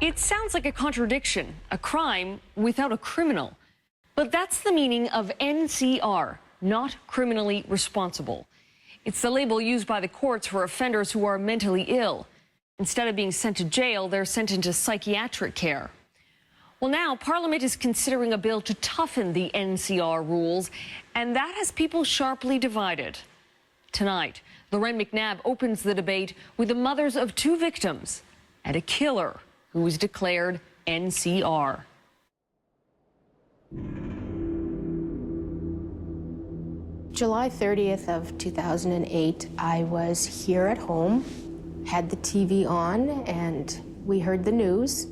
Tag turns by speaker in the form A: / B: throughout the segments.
A: It sounds like a contradiction, a crime without a criminal. But that's the meaning of NCR, not criminally responsible. It's the label used by the courts for offenders who are mentally ill. Instead of being sent to jail, they're sent into psychiatric care. Well, now Parliament is considering a bill to toughen the NCR rules, and that has people sharply divided. Tonight, Lorraine McNabb opens the debate with the mothers of 2 victims and a killer who was declared NCR.
B: July 30th of 2008, I was here at home, had the TV on, and we heard the news.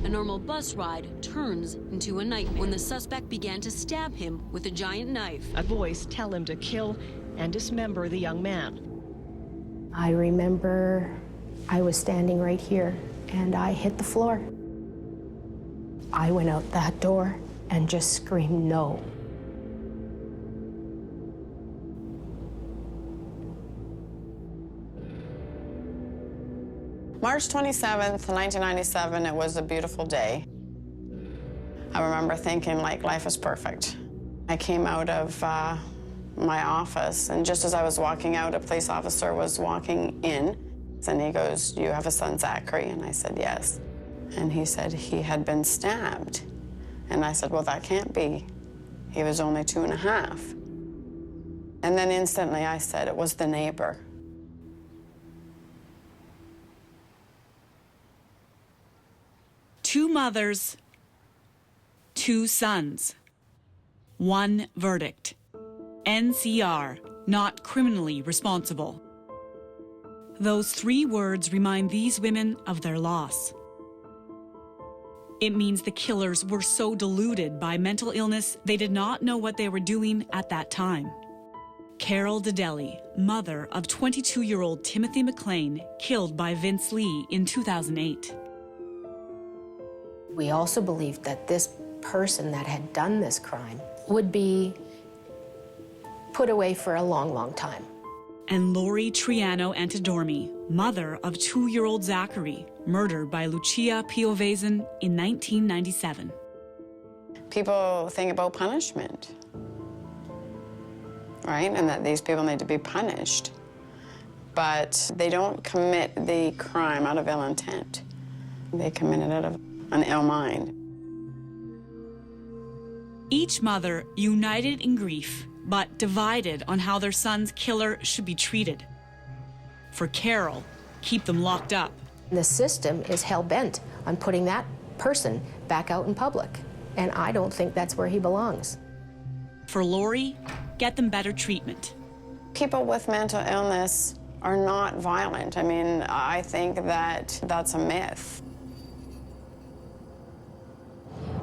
C: A normal bus ride turns into a nightmare when the suspect began to stab him with a giant knife.
D: A voice tell him to kill and dismember the young man.
B: I remember I was standing right here, and I hit the floor. I went out that door and just screamed, no.
E: March 27th, 1997, it was a beautiful day. I remember thinking, like, life is perfect. I came out of my office, and just as I was walking out, a police officer was walking in, and he goes, "You have a son, Zachary?" And I said, "Yes." And he said he had been stabbed. And I said, "Well, that can't be. He was only 2.5. And then instantly I said, it was the neighbor.
F: Two mothers, 2 sons. One verdict. NCR, not criminally responsible. Those 3 words remind these women of their loss. It means the killers were so deluded by mental illness they did not know what they were doing at that time. Carol Dedeli, mother of 22-year-old Timothy McLean, killed by Vince Lee in 2008.
B: We also believed that this person that had done this crime would be put away for a long, long time.
F: And Lori Triano Antidormi, mother of 2-year-old Zachary, murdered by Lucia Piovesan in 1997.
E: People think about punishment, right? And that these people need to be punished. But they don't commit the crime out of ill intent. They commit it out of an ill mind.
F: Each mother united in grief, but divided on how their son's killer should be treated. For Carol, keep them locked up.
B: The system is hell-bent on putting that person back out in public, and I don't think that's where he belongs.
F: For Lori, get them better treatment.
E: People with mental illness are not violent. I mean, I think that that's a myth.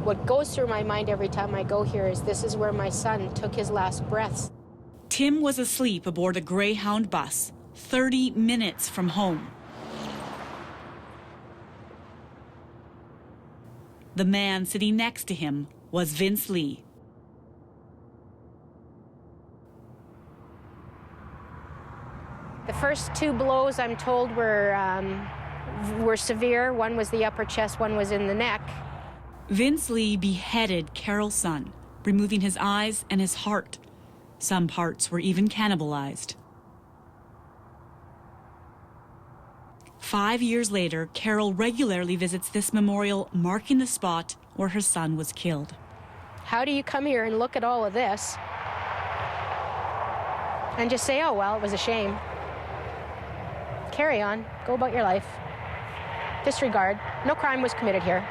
B: What goes through my mind every time I go here is this is where my son took his last breaths.
F: Tim was asleep aboard a Greyhound bus, 30 minutes from home. The man sitting next to him was Vince Lee.
B: The first 2 blows, I'm told, were severe. One was the upper chest, one was in the neck.
F: Vince Lee beheaded Carol's son, removing his eyes and his heart. Some parts were even cannibalized. 5 years later, Carol regularly visits this memorial, marking the spot where her son was killed.
B: How do you come here and look at all of this and just say, oh, well, it was a shame? Carry on. Go about your life. Disregard. No crime was committed here.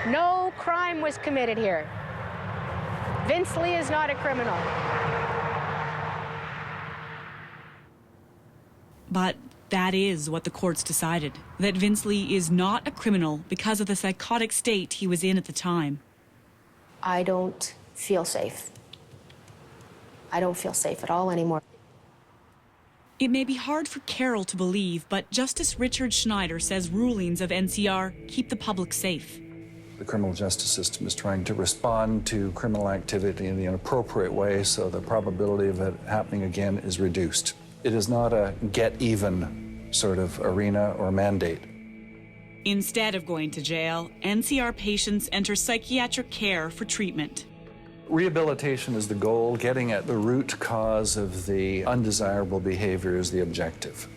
B: No crime was committed here. Vince Lee is not a criminal.
F: But that is what the courts decided, that Vince Lee is not a criminal because of the psychotic state he was in at the time.
B: I don't feel safe. I don't feel safe at all anymore.
F: It may be hard for Carol to believe, but Justice Richard Schneider says rulings of NCR keep the public safe.
G: The criminal justice system is trying to respond to criminal activity in the inappropriate way, so the probability of it happening again is reduced. It is not a get-even sort of arena or mandate.
F: Instead of going to jail, NCR patients enter psychiatric care for treatment.
G: Rehabilitation is the goal. Getting at the root cause of the undesirable behavior is the objective.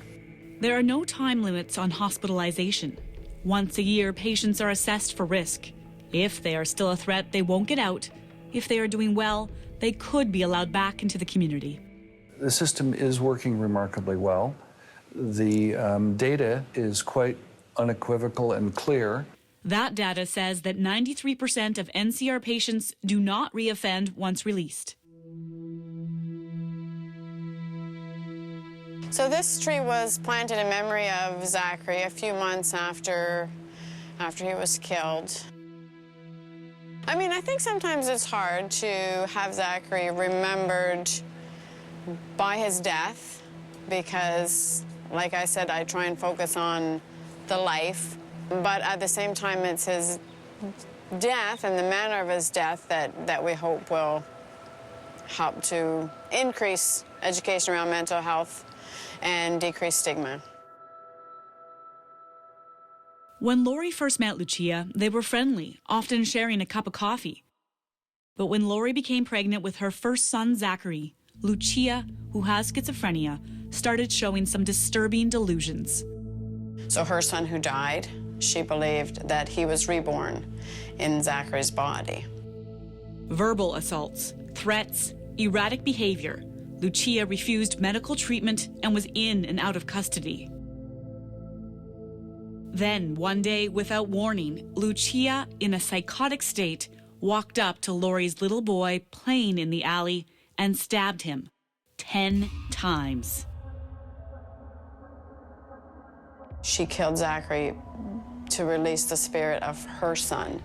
F: There are no time limits on hospitalization. Once a year, patients are assessed for risk. If they are still a threat, they won't get out. If they are doing well, they could be allowed back into the community.
G: The system is working remarkably well. The data is quite unequivocal and clear.
F: That data says that 93% of NCR patients do not reoffend once released.
E: So this tree was planted in memory of Zachary a few months after he was killed. I mean, I think sometimes it's hard to have Zachary remembered by his death because, like I said, I try and focus on the life, but at the same time, it's his death and the manner of his death that we hope will help to increase education around mental health and decrease stigma.
F: When Lori first met Lucia, they were friendly, often sharing a cup of coffee. But when Lori became pregnant with her first son, Zachary, Lucia, who has schizophrenia, started showing some disturbing delusions.
E: So her son who died, she believed that he was reborn in Zachary's body.
F: Verbal assaults, threats, erratic behavior. Lucia refused medical treatment and was in and out of custody. Then, one day, without warning, Lucia, in a psychotic state, walked up to Lori's little boy playing in the alley and stabbed him 10 times.
E: She killed Zachary to release the spirit of her son.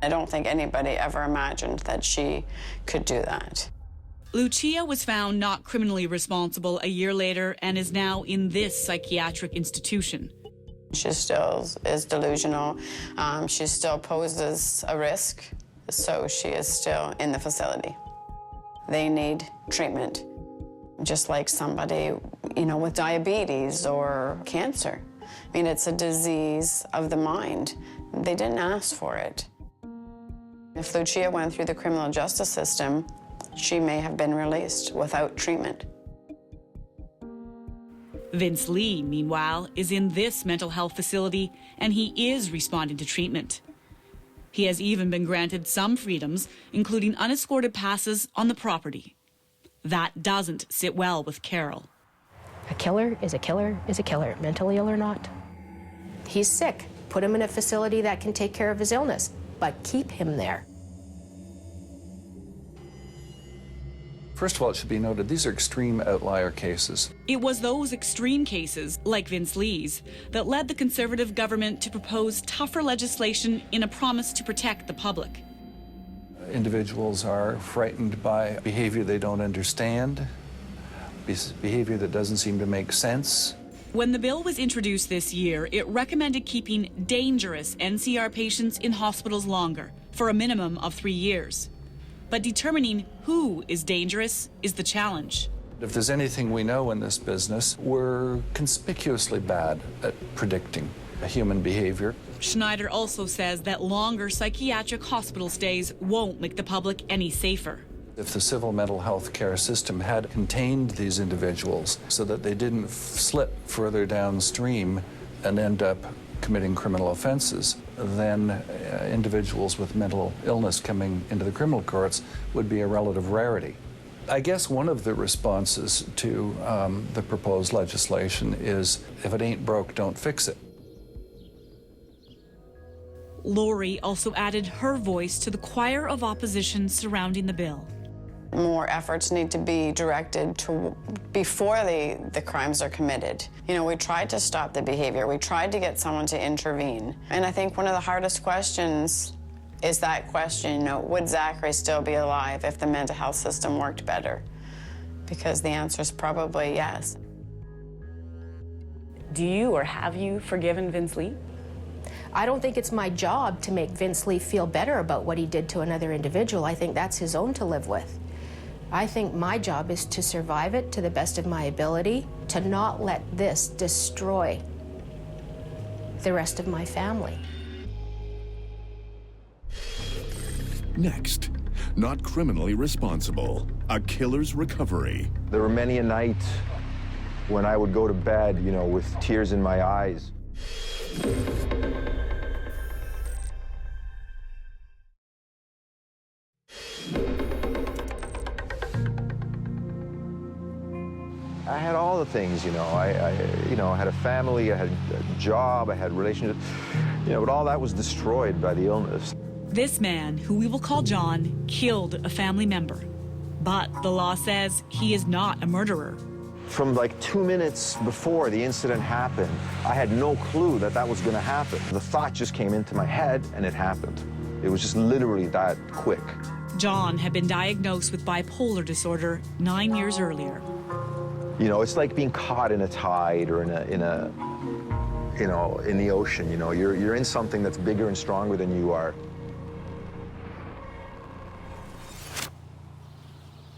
E: I don't think anybody ever imagined that she could do that.
F: Lucia was found not criminally responsible a year later and is now in this psychiatric institution.
E: She still is delusional. She still poses a risk, so she is still in the facility. They need treatment, just like somebody, with diabetes or cancer. I mean, it's a disease of the mind. They didn't ask for it. If Lucia went through the criminal justice system, she may have been released without treatment.
F: Vince Lee, meanwhile, is in this mental health facility, and he is responding to treatment. He has even been granted some freedoms, including unescorted passes on the property. That doesn't sit well with Carol.
B: A killer is a killer is a killer, mentally ill or not. He's sick. Put him in a facility that can take care of his illness, but keep him there.
G: First of all, it should be noted, these are extreme outlier cases.
F: It was those extreme cases, like Vince Lee's, that led the Conservative government to propose tougher legislation in a promise to protect the public.
G: Individuals are frightened by behavior they don't understand, behavior that doesn't seem to make sense.
F: When the bill was introduced this year, it recommended keeping dangerous NCR patients in hospitals longer, for a minimum of 3 years. But determining who is dangerous is the challenge.
G: If there's anything we know in this business, we're conspicuously bad at predicting human behavior.
F: Schneider also says that longer psychiatric hospital stays won't make the public any safer.
G: If the civil mental health care system had contained these individuals so that they didn't slip further downstream and end up committing criminal offenses, then individuals with mental illness coming into the criminal courts would be a relative rarity. I guess one of the responses to the proposed legislation is, if it ain't broke, don't fix it.
F: Lori also added her voice to the choir of opposition surrounding the bill.
E: More efforts need to be directed to before the crimes are committed. We tried to stop the behavior. We tried to get someone to intervene. And I think one of the hardest questions is that question, would Zachary still be alive if the mental health system worked better? Because the answer is probably yes.
H: Do you or have you forgiven Vince Lee?
B: I don't think it's my job to make Vince Lee feel better about what he did to another individual. I think that's his own to live with. I think my job is to survive it to the best of my ability, to not let this destroy the rest of my family.
I: Next, not criminally responsible, a killer's recovery.
J: There were many a night when I would go to bed, you know, with tears in my eyes. I had all the things, you know. I had a family, I had a job, I had relationships, you know, but all that was destroyed by the illness.
F: This man, who we will call John, killed a family member. But the law says he is not a murderer.
J: From like 2 minutes before the incident happened, I had no clue that that was going to happen. The thought just came into my head and it happened. It was just literally that quick.
F: John had been diagnosed with bipolar disorder 9 years earlier.
J: You know, it's like being caught in a tide or in the ocean. You know, you're in something that's bigger and stronger than you are.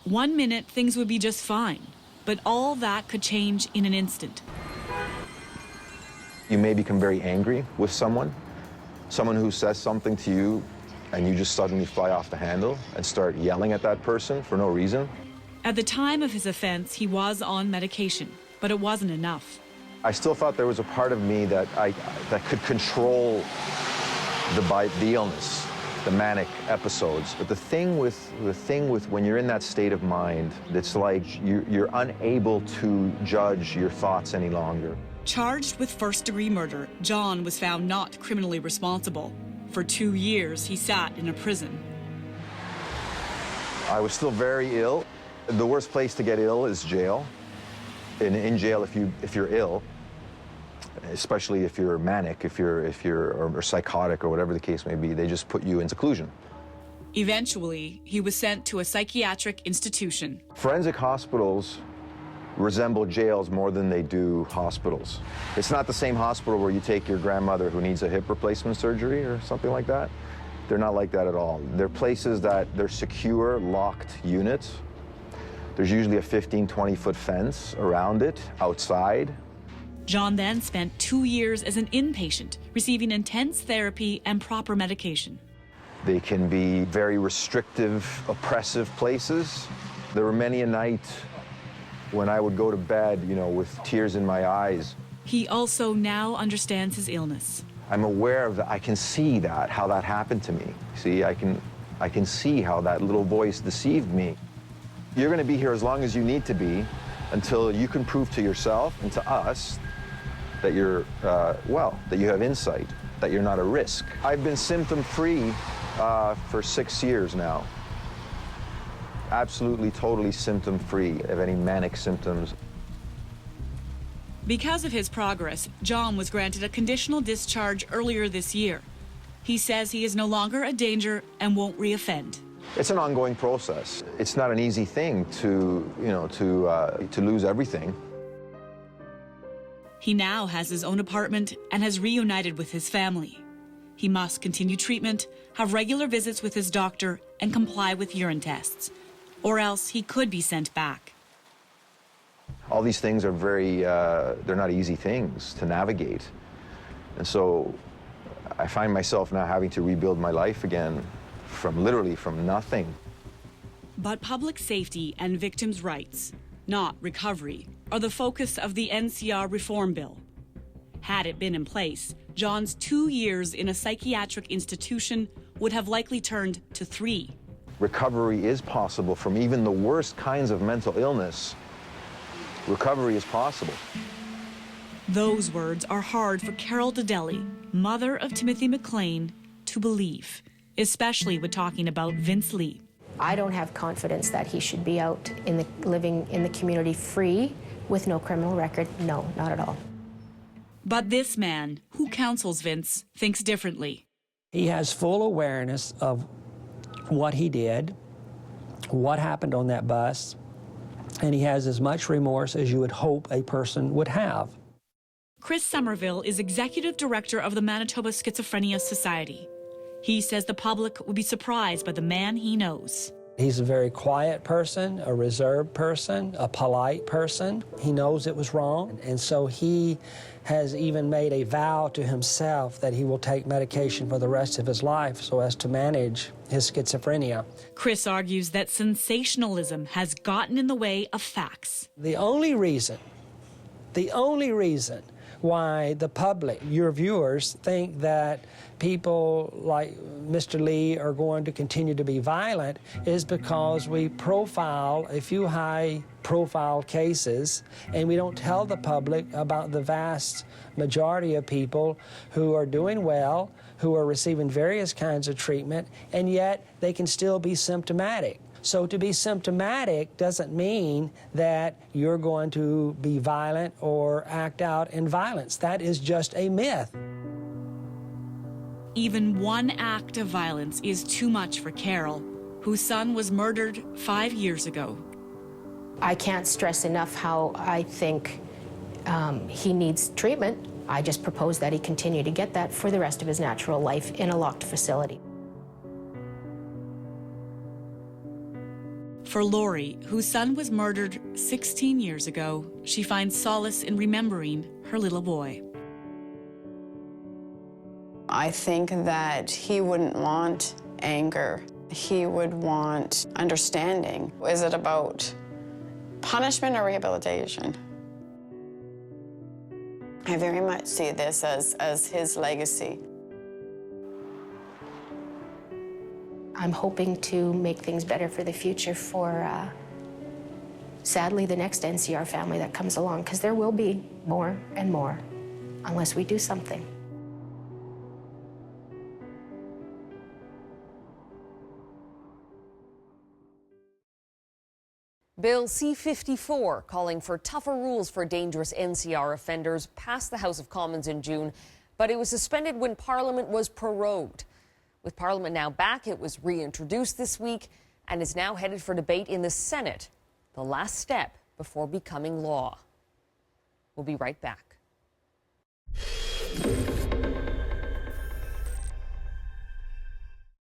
F: 1 minute, things would be just fine, but all that could change in an instant.
J: You may become very angry with someone who says something to you, and you just suddenly fly off the handle and start yelling at that person for no reason.
F: At the time of his offense, he was on medication, but it wasn't enough.
J: I still thought there was a part of me that could control the illness, the manic episodes. But the thing with when you're in that state of mind, it's like you're unable to judge your thoughts any longer.
F: Charged with first-degree murder, John was found not criminally responsible. For 2 years, he sat in a prison.
J: I was still very ill. The worst place to get ill is jail. In jail, if you're ill, especially if you're manic, or psychotic or whatever the case may be, they just put you in seclusion.
F: Eventually, he was sent to a psychiatric institution.
J: Forensic hospitals resemble jails more than they do hospitals. It's not the same hospital where you take your grandmother who needs a hip replacement surgery or something like that. They're not like that at all. They're places that they're secure, locked units. There's usually a 15, 20-foot fence around it, outside.
F: John then spent 2 years as an inpatient, receiving intense therapy and proper medication.
J: They can be very restrictive, oppressive places. There were many a night when I would go to bed, you know, with tears in my eyes.
F: He also now understands his illness.
J: I'm aware of that. I can see that, how that happened to me. See, I can see how that little voice deceived me. You're going to be here as long as you need to be until you can prove to yourself and to us that you're, that you have insight, that you're not a risk. I've been symptom-free for 6 years now. Absolutely, totally symptom-free of any manic symptoms.
F: Because of his progress, John was granted a conditional discharge earlier this year. He says he is no longer a danger and won't reoffend.
J: It's an ongoing process. It's not an easy thing to lose everything.
F: He now has his own apartment and has reunited with his family. He must continue treatment, have regular visits with his doctor, and comply with urine tests, or else he could be sent back.
J: All these things are they're not easy things to navigate. And so I find myself now having to rebuild my life again literally from nothing.
F: But public safety and victims' rights, not recovery, are the focus of the NCR reform bill. Had it been in place, John's 2 years in a psychiatric institution would have likely turned to 3.
J: Recovery is possible from even the worst kinds of mental illness. Recovery is possible.
F: Those words are hard for Carol Dadelli, mother of Timothy McLean, to believe, especially when talking about Vince Lee.
B: I don't have confidence that he should be out living in the community free with no criminal record. No, not at all.
F: But this man, who counsels Vince, thinks differently.
K: He has full awareness of what he did, what happened on that bus, and he has as much remorse as you would hope a person would have.
F: Chris Somerville is executive director of the Manitoba Schizophrenia Society. He says the public will be surprised by the man he knows.
K: He's a very quiet person, a reserved person, a polite person. He knows it was wrong, and so he has even made a vow to himself that he will take medication for the rest of his life so as to manage his schizophrenia.
F: Chris argues that sensationalism has gotten in the way of facts.
K: The only reason why the public, your viewers, think that people like Mr. Lee are going to continue to be violent is because we profile a few high-profile cases and we don't tell the public about the vast majority of people who are doing well, who are receiving various kinds of treatment, and yet they can still be symptomatic. So to be symptomatic doesn't mean that you're going to be violent or act out in violence. That is just a myth.
F: Even one act of violence is too much for Carol, whose son was murdered 5 years ago.
B: I can't stress enough how I think he needs treatment. I just propose that he continue to get that for the rest of his natural life in a locked facility.
F: For Lori, whose son was murdered 16 years ago, she finds solace in remembering her little boy.
E: I think that he wouldn't want anger. He would want understanding. Is it about punishment or rehabilitation? I very much see this as his legacy.
B: I'm hoping to make things better for the future for, sadly, the next NCR family that comes along, because there will be more and more unless we do something.
A: Bill C-54, calling for tougher rules for dangerous NCR offenders, passed the House of Commons in June, but it was suspended when Parliament was prorogued. With Parliament now back, it was reintroduced this week and is now headed for debate in the Senate, the last step before becoming law. We'll be right back.